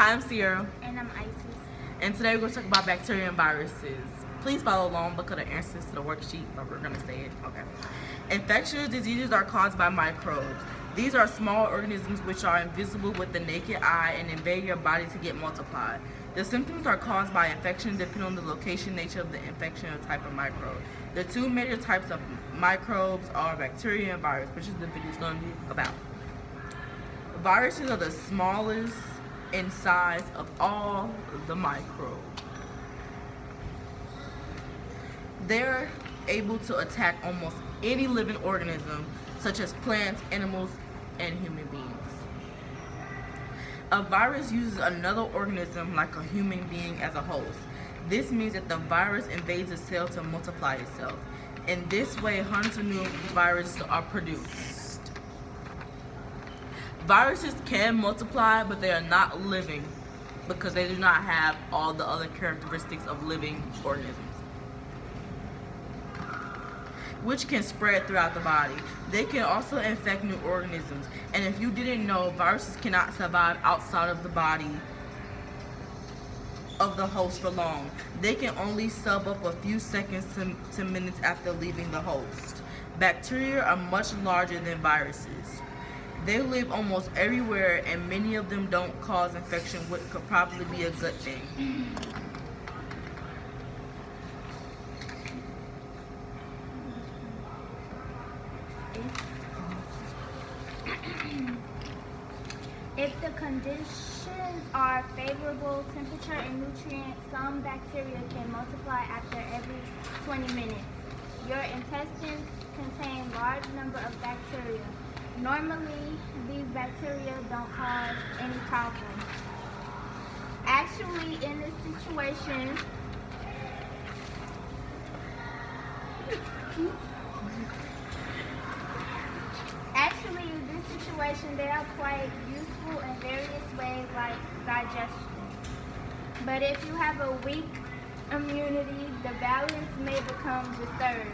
Hi, I'm Sierra. And I'm Isis. And today we're going to talk about bacteria and viruses. Please follow along because of the answers to the worksheet, but we're going to say it. Okay. Infectious diseases are caused by microbes. These are small organisms which are invisible with the naked eye and invade your body to get multiplied. The symptoms are caused by infection depending on the location, nature of the infection, and type of microbe. The two major types of microbes are bacteria and virus, which is the video is going to be about. Viruses are the smallest in size of all the microbes. They're able to attack almost any living organism, such as plants, animals, and human beings. A virus uses another organism like a human being as a host. This means that the virus invades a cell to multiply itself. In this way, hundreds of new viruses are produced. Viruses can multiply, but they are not living because they do not have all the other characteristics of living organisms, which can spread throughout the body. They can also infect new organisms. And if you didn't know, viruses cannot survive outside of the body of the host for long. They can only sub up a few seconds to minutes after leaving the host. Bacteria are much larger than viruses. They live almost everywhere, and many of them don't cause infection, which could probably be a good thing. If the conditions are favorable, temperature and nutrients, some bacteria can multiply after every 20 minutes. Your intestines contain large number of bacteria. Normally, these bacteria don't cause any problem. Actually, in this situation, they are quite useful in various ways like digestion. But if you have a weak immunity, the balance may become disturbed,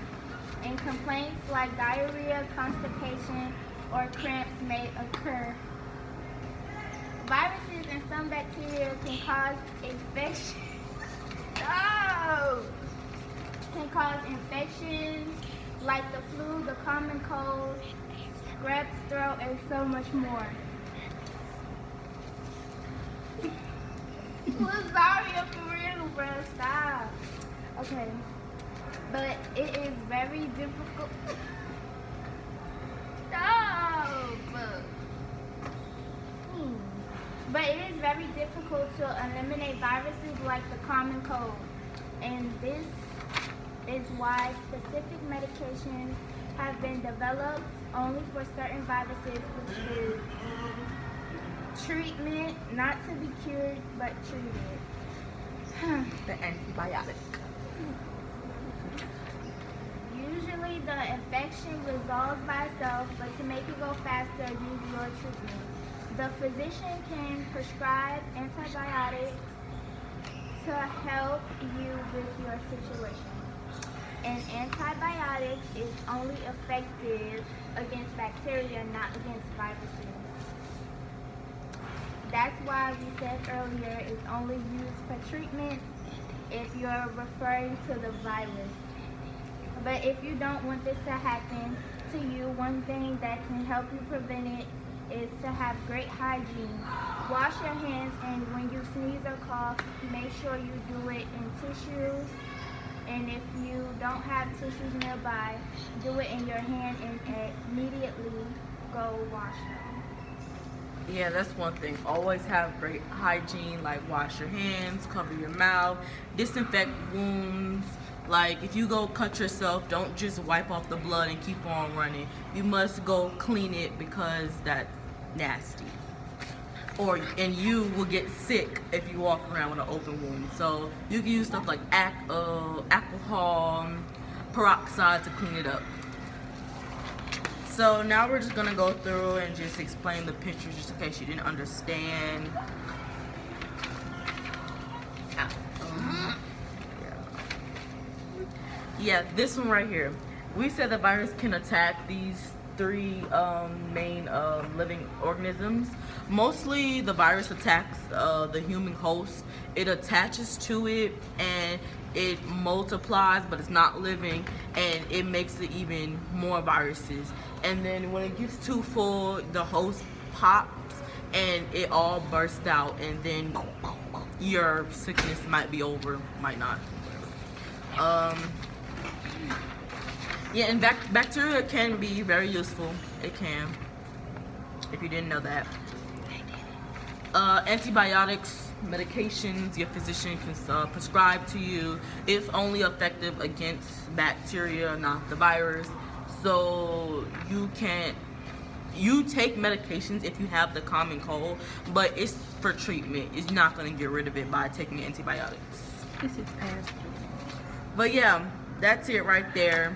and complaints like diarrhea, constipation, or cramps may occur. Viruses and some bacteria can cause infections. Can cause infections like the flu, the common cold, strep throat, and so much more. Well, sorry, I'm for real, bro. Stop. Okay. But it is very difficult. Stop. But it is very difficult to eliminate viruses like the common cold. And this is why specific medications have been developed only for certain viruses, which is treatment, not to be cured, but treated. The antibiotic. Usually the infection resolves by itself, but to make it go faster, use your treatment. The physician can prescribe antibiotics to help you with your situation. And antibiotics is only effective against bacteria, not against viruses. That's why we said earlier it's only used for treatment if you're referring to the virus. But if you don't want this to happen to you, one thing that can help you prevent it is to have great hygiene. Wash your hands, and when you sneeze or cough, make sure you do it in tissues. And if you don't have tissues nearby, do it in your hand and immediately go wash them. Yeah, that's one thing. Always have great hygiene, like wash your hands, cover your mouth, disinfect wounds. Like if you go cut yourself, don't just wipe off the blood and keep on running. You must go clean it because that's nasty. And you will get sick if you walk around with an open wound. So you can use stuff like alcohol, peroxide to clean it up. So now we're just gonna go through and just explain the pictures just in case you didn't understand. Yeah, this one right here. We said the virus can attack these three main living organisms. Mostly the virus attacks the human host. It attaches to it and it multiplies, but it's not living, and it makes it even more viruses. And then when it gets too full, the host pops and it all bursts out, and then your sickness might be over, might not. Yeah, and bacteria can be very useful. It can, if you didn't know that. Antibiotics, medications your physician can prescribe to you, it's only effective against bacteria, not the virus. So you take medications if you have the common cold, but it's for treatment. It's not going to get rid of it by taking antibiotics. This is past. But yeah, that's it right there.